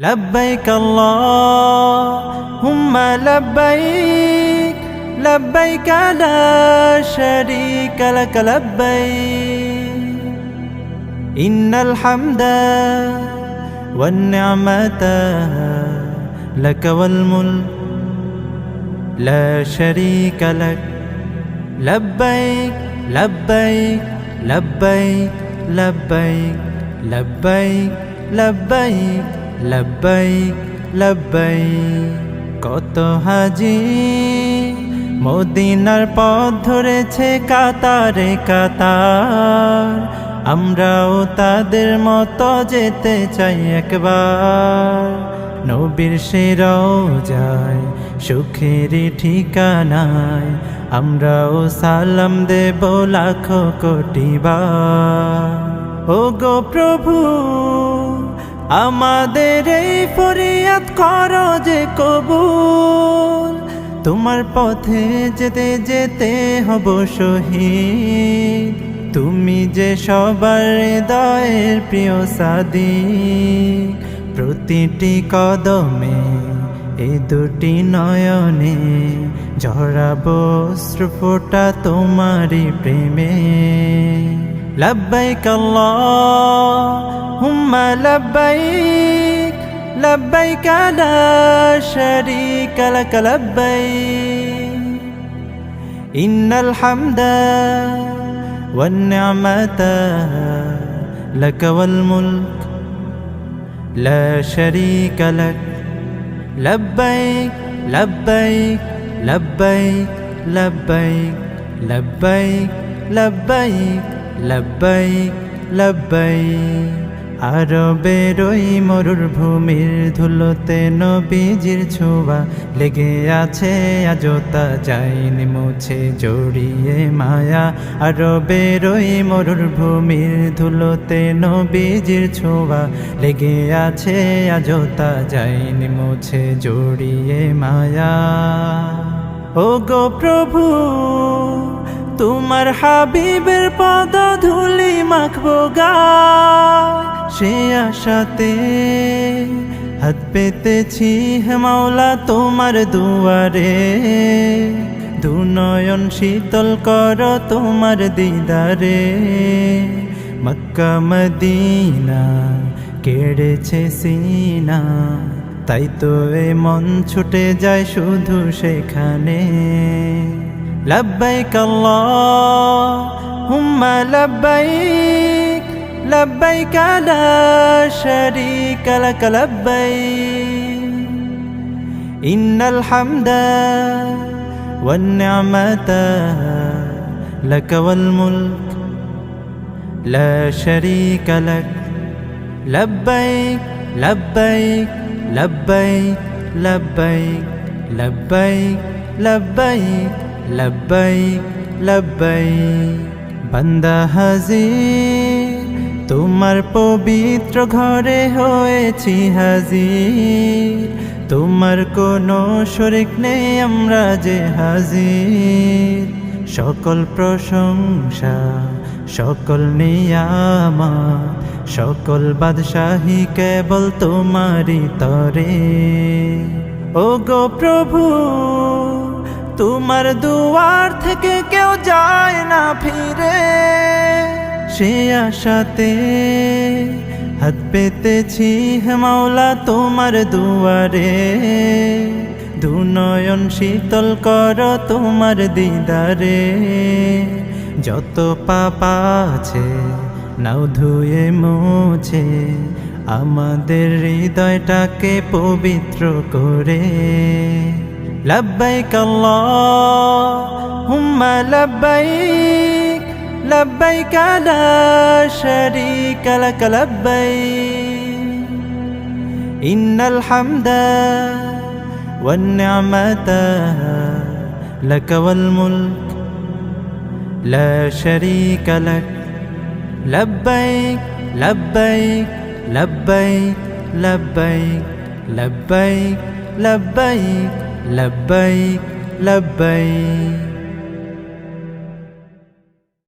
لبيك اللهم لبيك لبيك لا شريك لك لبيك إن الحمد والنعمة لك والملك لا شريك لك لبيك لبيك لبيك لبيك لبيك لبيك লব্বাইক লব্বাইক। কত হাজি মদিনার পথ ধরেছে কাতারে কাতার, আমরাও তাদের মতো যেতে চাই একবার। নবীর সে রওজায় সুখের ঠিকানায় আমরাও সালাম দেব লাখো কোটি বার। ও গো প্রভু আমাদের এই ফরিয়াদ করো যে কবুল, তোমার পথে যেতে যেতে হব শহীদ। তুমি যে সবার হৃদয়ের প্রিয় সাদিক, প্রতিটি কদমে এই দুটি নয়নে ঝরাবো অশ্রুফোঁটা তোমারই প্রেমে। লব্বাইক আল্লাহুম্মা লব্বাইক লব্বাইক লা শারীকা লাক লব্বাইক ইন্নাল হামদা ওয়ান নি'মাতা লাক ওয়াল মুলক লা শারীকা লাক লব্বাইক লব্বাইক লব্বাইক লব্বাইক লব্বাইক লব্বাইক লব্বাইক লব্বাইক। আরবের ওই মরুভূমির ধুলোতে নবীজির ছোঁয়া লেগে আছে আজও তা যায়নি মুছে জড়িয়ে মায়া। আরবের ওই মরুভূমির ধুলোতে নবীজির ছোঁয়া লেগে আছে আজও তা যায়নি মুছে জড়িয়ে মায়া। ও গো প্রভু তোমার হাবিবের পদ ধুলি মাখবো গায়, সে আশাতে হাত পেতেছি হে মাওলা তোমার দুয়ারে। দুনয়ন শীতল কর তোমার দিদারে, মক্কা মদিনা কেড়েছে সিনা, তাই তো এ মন ছুটে যায় শুধু সেখানে। লব্বাইক আল্লাহুম্মা লব্বাইক লব্বাইক লা শারীকা লাক লব্বাইক ইন্নাল হামদা ওয়ান নি'মাতা লাক ওয়াল মুলক লা শারীকা লাক লব্বাইক লব্বাইক লব্বাইক লব্বাইক লব্বাইক লব্বাইক লব্বাইক লব্বাইক। বান্দা হাজির তোমার পবিত্র ঘরে হয়েছি হাজির, তোমার কোনো শরীক নেই আমরা যে হাজির। সকল প্রশংসা সকল নিয়ামত সকল বাদশাহী কেবল তোমারই তরে। ও গো প্রভু তোমার দুয়ার থেকে কেউ যায় না ফিরে, সে আশাতে হাত পেতেছি হে মাওলা তোমার দুয়ারে। দুনয়ন শীতল কর তোমার দিদারে, যত পাপ আছে নাও ধুয়ে মুছে আমাদের হৃদয়টাকে পবিত্র করে। লব্বাইক আল্লাহুম্মা লব্বাইক লব্বাইক লা শারীকা লাক লব্বাইক ইন্নাল হামদা ওয়ান নি'মাতা লাক ওয়াল মুলক লা শারীকা লাক লব্বাইক লব্বাইক লব্বাইক লব্বাইক লব্বাইক লব্বাইক লব্বাইক লব্বাইক।